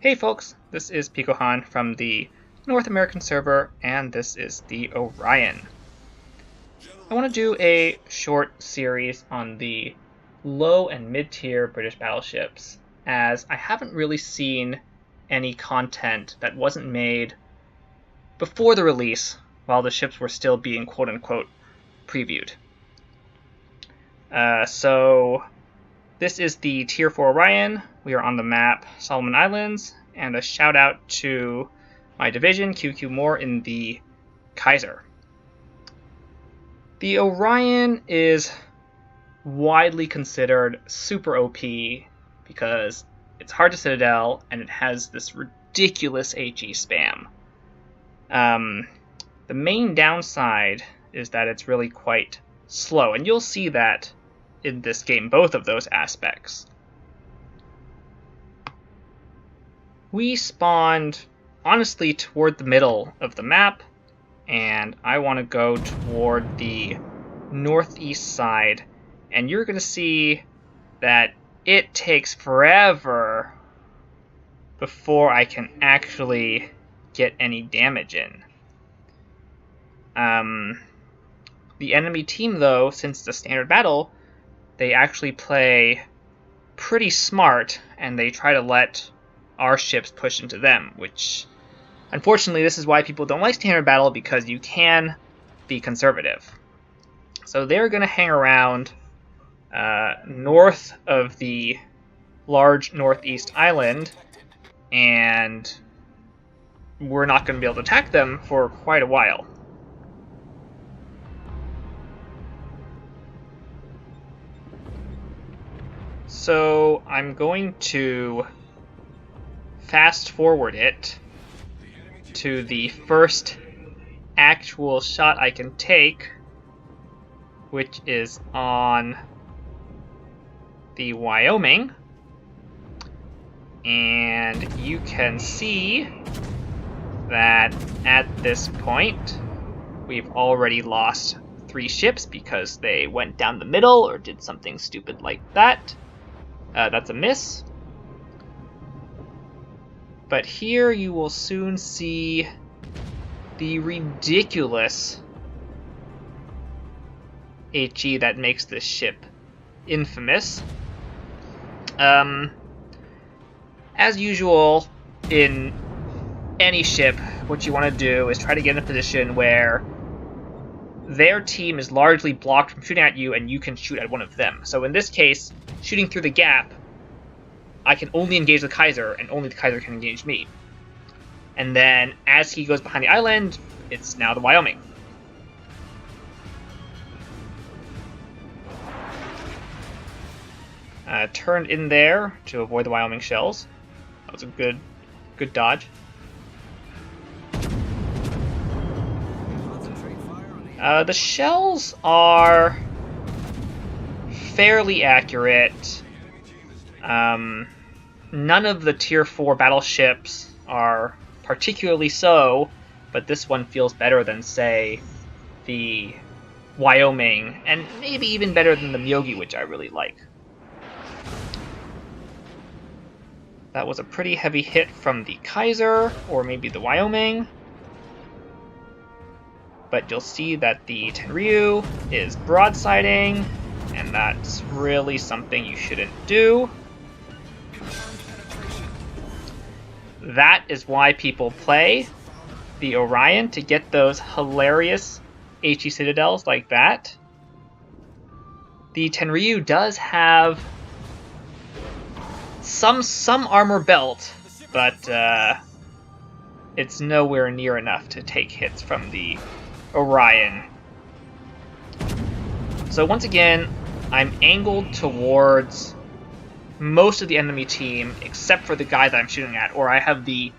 Hey folks, this is Picohan from the North American server, and this is the Orion. I want to do a short series on the low and mid-tier British battleships, as I haven't really seen any content that wasn't made before the release, while the ships were still being quote-unquote previewed. So this is the Tier 4 Orion. We are on the map Solomon Islands, and a shout out to my division, QQ Moore, in the Kaiser. The Orion is widely considered super OP because it's hard to citadel and it has this ridiculous HE spam. The main downside is that it's really quite slow, and you'll see that in this game, both of those aspects. We spawned, honestly, toward the middle of the map, and I want to go toward the northeast side, and you're going to see that it takes forever before I can actually get any damage in. The enemy team, though, since it's a standard battle, they actually play pretty smart, and they try to let our ships push into them, which, unfortunately, this is why people don't like standard battle, because you can be conservative. So they're going to hang around north of the large northeast island, and we're not going to be able to attack them for quite a while. So I'm going to fast forward it to the first actual shot I can take, which is on the Wyoming. And you can see that at this point we've already lost 3 ships because they went down the middle or did something stupid like that. That's a miss. But here you will soon see the ridiculous HE that makes this ship infamous. As usual, in any ship, what you want to do is try to get in a position where their team is largely blocked from shooting at you and you can shoot at one of them. So in this case, shooting through the gap, I can only engage the Kaiser, and only the Kaiser can engage me. And then, as he goes behind the island, it's now the Wyoming. Turned in there to avoid the Wyoming shells. That was a good dodge. The shells are fairly accurate. None of the Tier 4 battleships are particularly so, but this one feels better than, say, the Wyoming, and maybe even better than the Myogi, which I really like. That was a pretty heavy hit from the Kaiser, or maybe the Wyoming. But you'll see that the Tenryu is broadsiding, and that's really something you shouldn't do. That is why people play the Orion, to get those hilarious HE citadels like that. The Tenryu does have some armor belt, but it's nowhere near enough to take hits from the Orion. So once again, I'm angled towards most of the enemy team, except for the guy that I'm shooting at, or I have the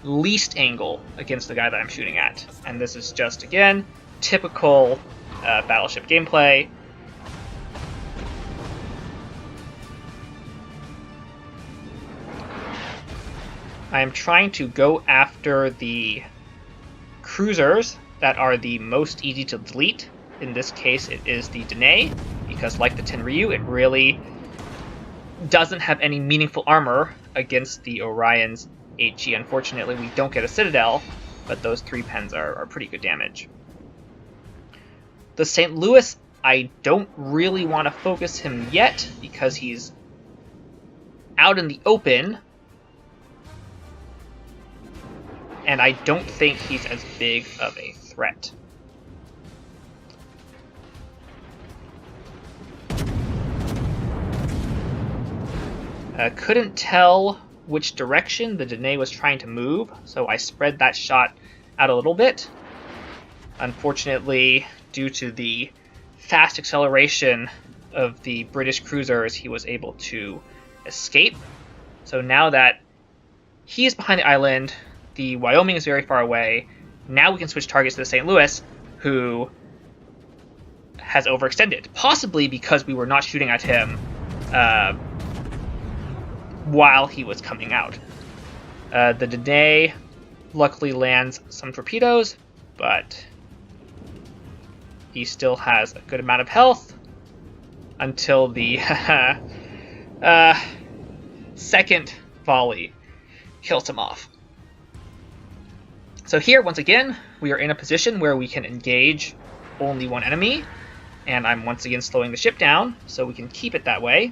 least angle against the guy that I'm shooting at. And this is just, again, typical battleship gameplay. I am trying to go after the cruisers that are the most easy to delete. In this case, it is the Danae, because like the Tenryu, it really doesn't have any meaningful armor against the Orion's HE. Unfortunately, we don't get a Citadel, but those 3 pens are pretty good damage. The St. Louis, I don't really want to focus him yet because he's out in the open, and I don't think he's as big of a threat. Couldn't tell which direction the Danae was trying to move, so I spread that shot out a little bit. Unfortunately, due to the fast acceleration of the British cruisers, he was able to escape. So now that he is behind the island, the Wyoming is very far away, now we can switch targets to the St. Louis, who has overextended, possibly because we were not shooting at him while he was coming out. The Danae luckily lands some torpedoes, but he still has a good amount of health until the second volley kills him off. So here, once again, we are in a position where we can engage only one enemy, and I'm once again slowing the ship down, so we can keep it that way.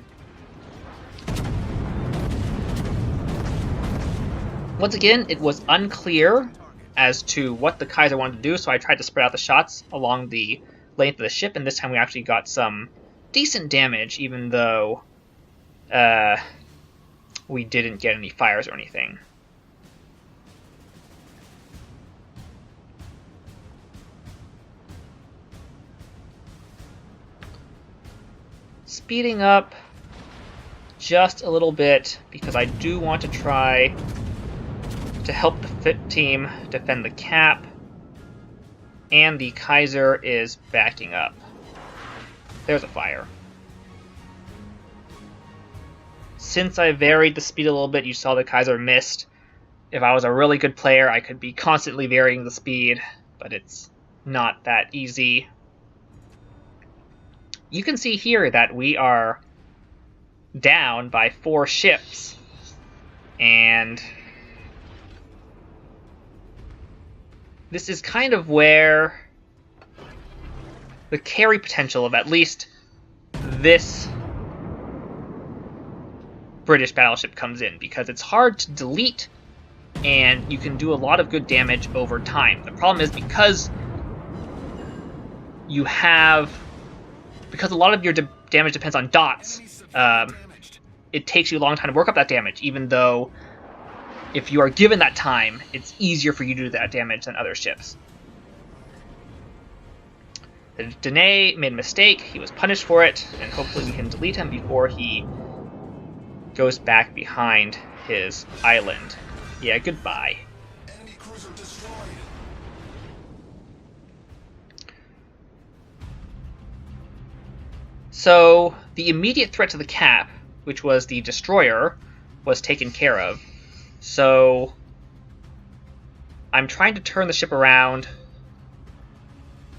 Once again, it was unclear as to what the Kaiser wanted to do, so I tried to spread out the shots along the length of the ship, and this time we actually got some decent damage, even though we didn't get any fires or anything. Speeding up just a little bit, because I do want to try to help the FIT team defend the cap, and the Kaiser is backing up. There's a fire. Since I varied the speed a little bit, you saw the Kaiser missed. If I was a really good player, I could be constantly varying the speed, but it's not that easy. You can see here that we are down by 4 ships, and this is kind of where the carry potential of at least this British battleship comes in, because it's hard to delete and you can do a lot of good damage over time. The problem is because a lot of your damage depends on dots, it takes you a long time to work up that damage, even though if you are given that time, it's easier for you to do that damage than other ships. The Danae made a mistake, he was punished for it, and hopefully we can delete him before he goes back behind his island. Yeah, goodbye. Enemy cruiser destroyed. So, the immediate threat to the cap, which was the destroyer, was taken care of. So, I'm trying to turn the ship around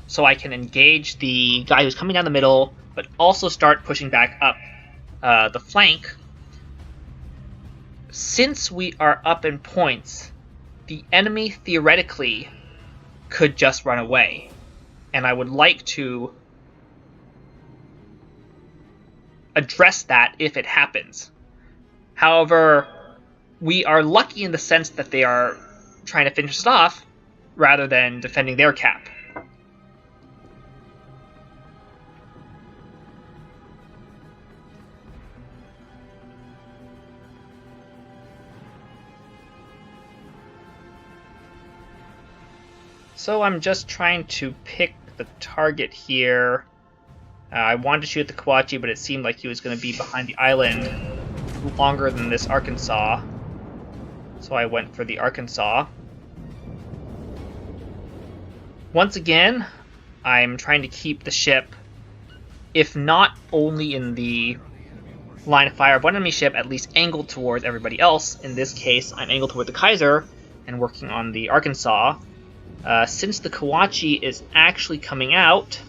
so I can engage the guy who's coming down the middle, but also start pushing back up the flank. Since we are up in points, the enemy theoretically could just run away, and I would like to address that if it happens. However, we are lucky in the sense that they are trying to finish us off rather than defending their cap. So I'm just trying to pick the target here. I wanted to shoot the Kawachi, but it seemed like he was going to be behind the island longer than this Arkansas. So I went for the Arkansas. Once again, I'm trying to keep the ship, if not only in the line of fire of one enemy ship, at least angled towards everybody else. In this case, I'm angled toward the Kaiser and working on the Arkansas. Since the Kawachi is actually coming out,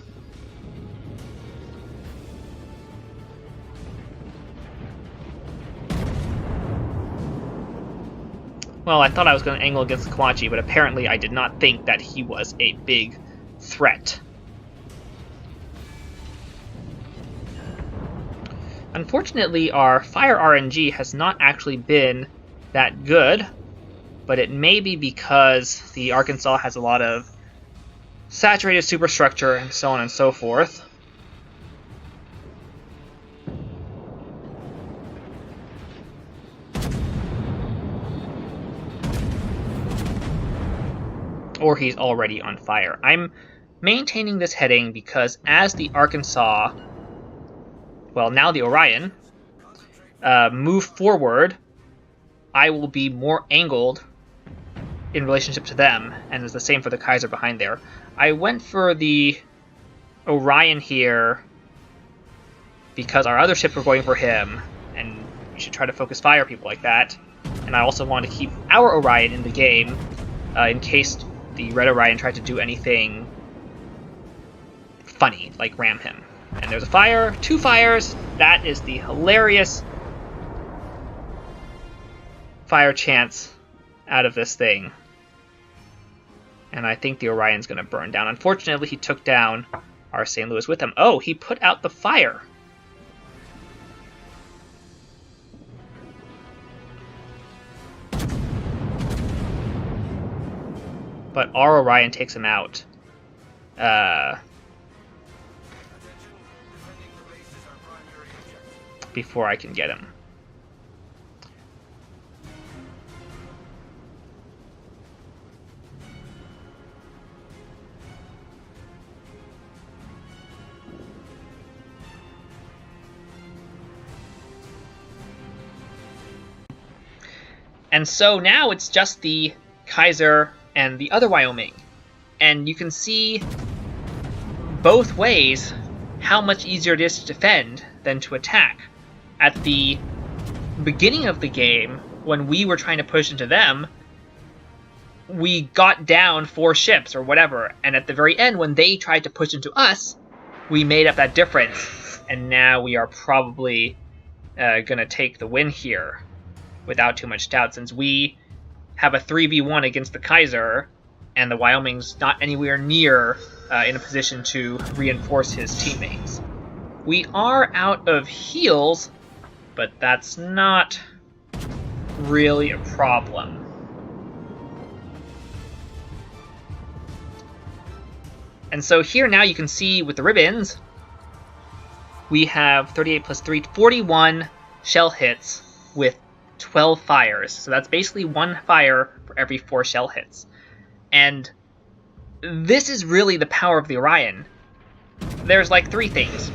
Well, I thought I was going to angle against the Komachi, but apparently I did not think that he was a big threat. Unfortunately, our fire RNG has not actually been that good, but it may be because the Arkansas has a lot of saturated superstructure and so on and so forth. Or he's already on fire. I'm maintaining this heading because as the Arkansas, well, now the Orion, move forward, I will be more angled in relationship to them, and it's the same for the Kaiser behind there. I went for the Orion here because our other ships were going for him, and you should try to focus fire people like that. And I also want to keep our Orion in the game in case the Red Orion tried to do anything funny, like ram him. And there's a fire, 2 fires. That is the hilarious fire chance out of this thing. And I think the Orion's going to burn down. Unfortunately, he took down our St. Louis with him. Oh, he put out the fire. But our Orion takes him out. Before I can get him. And so now it's just the Kaiser and the other Wyoming. And you can see both ways how much easier it is to defend than to attack. At the beginning of the game, when we were trying to push into them, we got down 4 ships or whatever. And at the very end, when they tried to push into us, we made up that difference. And now we are probably going to take the win here without too much doubt, since we have a 3v1 against the Kaiser, and the Wyoming's not anywhere near in a position to reinforce his teammates. We are out of heals, but that's not really a problem. And so here now you can see with the ribbons, we have 38 plus 3, 41 shell hits with 12 fires. So that's basically 1 fire for every 4 shell hits. And this is really the power of the Orion. There's like 3 things.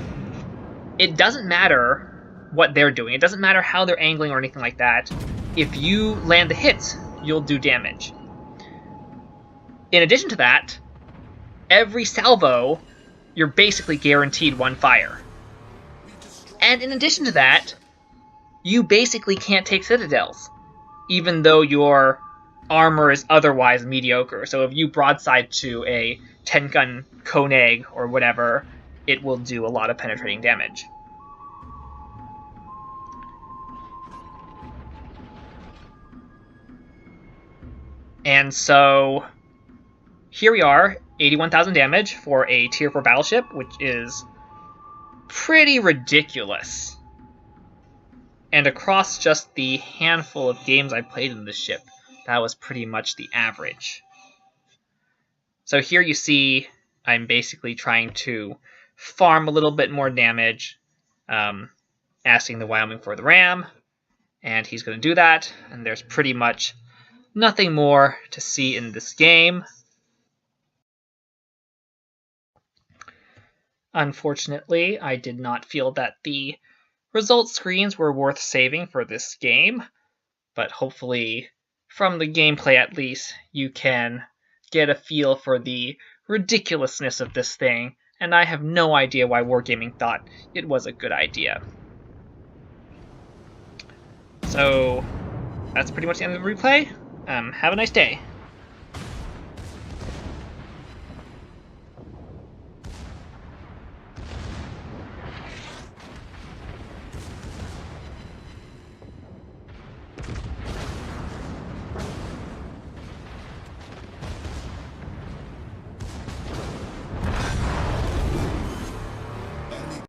It doesn't matter what they're doing. It doesn't matter how they're angling or anything like that. If you land the hits, you'll do damage. In addition to that, every salvo, you're basically guaranteed 1 fire. And in addition to that, you basically can't take citadels, even though your armor is otherwise mediocre. So if you broadside to a 10-gun Koenig or whatever, it will do a lot of penetrating damage. And so here we are, 81,000 damage for a tier 4 battleship, which is pretty ridiculous. And across just the handful of games I played in this ship, that was pretty much the average. So here you see I'm basically trying to farm a little bit more damage, asking the Wyoming for the ram, and he's going to do that, and there's pretty much nothing more to see in this game. Unfortunately, I did not feel that the result screens were worth saving for this game, but hopefully, from the gameplay at least, you can get a feel for the ridiculousness of this thing, and I have no idea why Wargaming thought it was a good idea. So, that's pretty much the end of the replay. Have a nice day.